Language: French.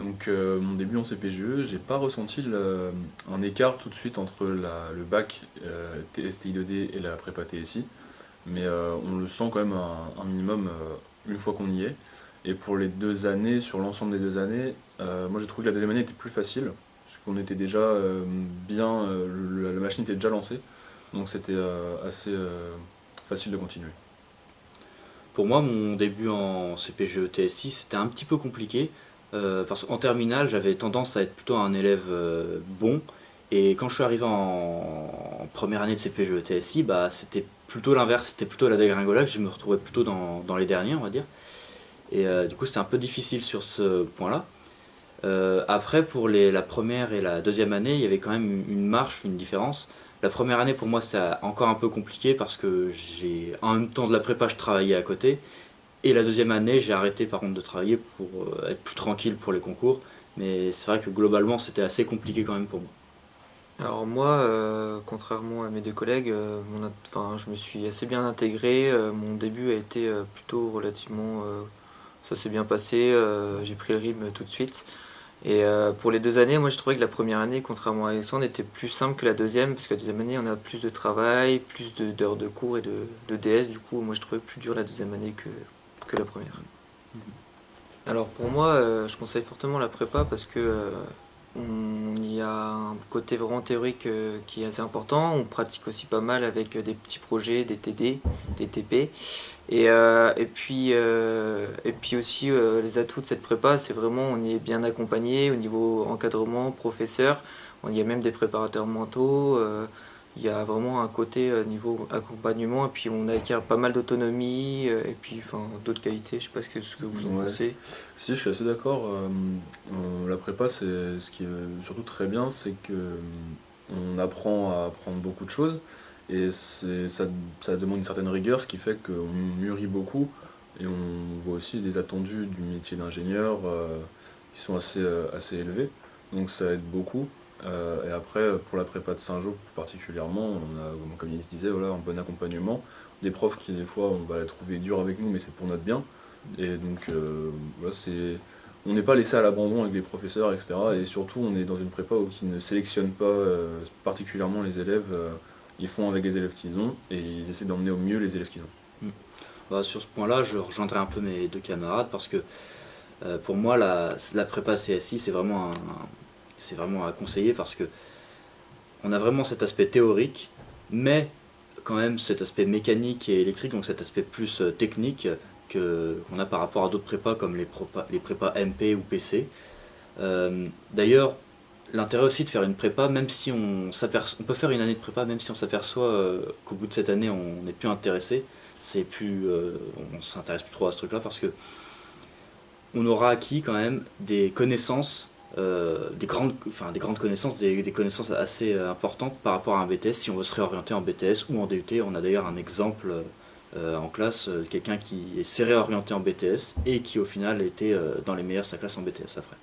Donc mon début en CPGE, j'ai pas ressenti un écart tout de suite entre le bac STI2D et la prépa TSI, mais on le sent quand même un minimum une fois qu'on y est. Et pour les 2 années, sur l'ensemble des 2 années, moi j'ai trouvé que la deuxième année était plus facile, parce qu'on était déjà bien, la machine était déjà lancée, donc c'était assez facile de continuer. Pour moi, mon début en CPGE TSI, c'était un petit peu compliqué, parce qu'en terminale, j'avais tendance à être plutôt un élève bon, et quand je suis arrivé en première année de CPGE TSI, bah, c'était plutôt l'inverse, c'était plutôt la dégringolade, je me retrouvais plutôt dans les derniers, on va dire. Et du coup, c'était un peu difficile sur ce point-là. Après, pour la première et la deuxième année, il y avait quand même une marche, une différence. La première année, pour moi, c'était encore un peu compliqué parce que en même temps de la prépa, je travaillais à côté. Et la deuxième année, j'ai arrêté par contre de travailler pour être plus tranquille pour les concours. Mais c'est vrai que globalement, c'était assez compliqué quand même pour moi. Alors moi, contrairement à mes deux collègues, enfin, je me suis assez bien intégré. Mon début a été plutôt relativement, ça s'est bien passé. J'ai pris le rythme tout de suite. Et pour les 2 années, moi je trouvais que la première année, contrairement à Alexandre, était plus simple que la deuxième, parce que la deuxième année, on a plus de travail, plus d'heures de cours et de DS. Du coup, moi je trouvais plus dur la deuxième année que la première. Alors pour moi, je conseille fortement la prépa parce que on y a un côté vraiment théorique qui est assez important. On pratique aussi pas mal avec des petits projets, des TD, des TP. Et puis aussi les atouts de cette prépa, c'est vraiment on y est bien accompagné au niveau encadrement, professeur. On y a même des préparateurs mentaux. Il y a vraiment un côté niveau accompagnement et puis on acquiert pas mal d'autonomie et puis enfin d'autres qualités. Je sais pas ce que vous en Ouais. pensez. Si, je suis assez d'accord. La prépa, ce qui est surtout très bien, c'est que on apprend à apprendre beaucoup de choses et ça demande une certaine rigueur, ce qui fait qu'on mûrit beaucoup et on voit aussi des attendus du métier d'ingénieur qui sont assez élevés. Donc ça aide beaucoup. Et après, pour la prépa de Saint-Jean plus particulièrement, on a, comme il se disait, voilà, un bon accompagnement. Des profs qui, des fois, on va les trouver durs avec nous, mais c'est pour notre bien. Et donc, voilà, on n'est pas laissé à l'abandon avec les professeurs, etc. Et surtout, on est dans une prépa qui ne sélectionne pas particulièrement les élèves. Ils font avec les élèves qu'ils ont et ils essaient d'emmener au mieux les élèves qu'ils ont. Mm. Bah, sur ce point-là, je rejoindrai un peu mes deux camarades parce que pour moi, la prépa CSI, c'est vraiment à conseiller parce que on a vraiment cet aspect théorique, mais quand même cet aspect mécanique et électrique, donc cet aspect plus technique qu'on a par rapport à d'autres prépas comme les prépas MP ou PC. D'ailleurs, l'intérêt aussi de faire une prépa, même si on peut faire une année de prépa, même si on s'aperçoit qu'au bout de cette année on n'est plus intéressé, on s'intéresse plus trop à ce truc-là parce que on aura acquis quand même des connaissances, des grandes connaissances, des connaissances assez importantes par rapport à un BTS si on veut se réorienter en BTS ou en DUT. On a d'ailleurs un exemple en classe, quelqu'un qui s'est réorienté en BTS et qui au final était dans les meilleurs de sa classe en BTS après.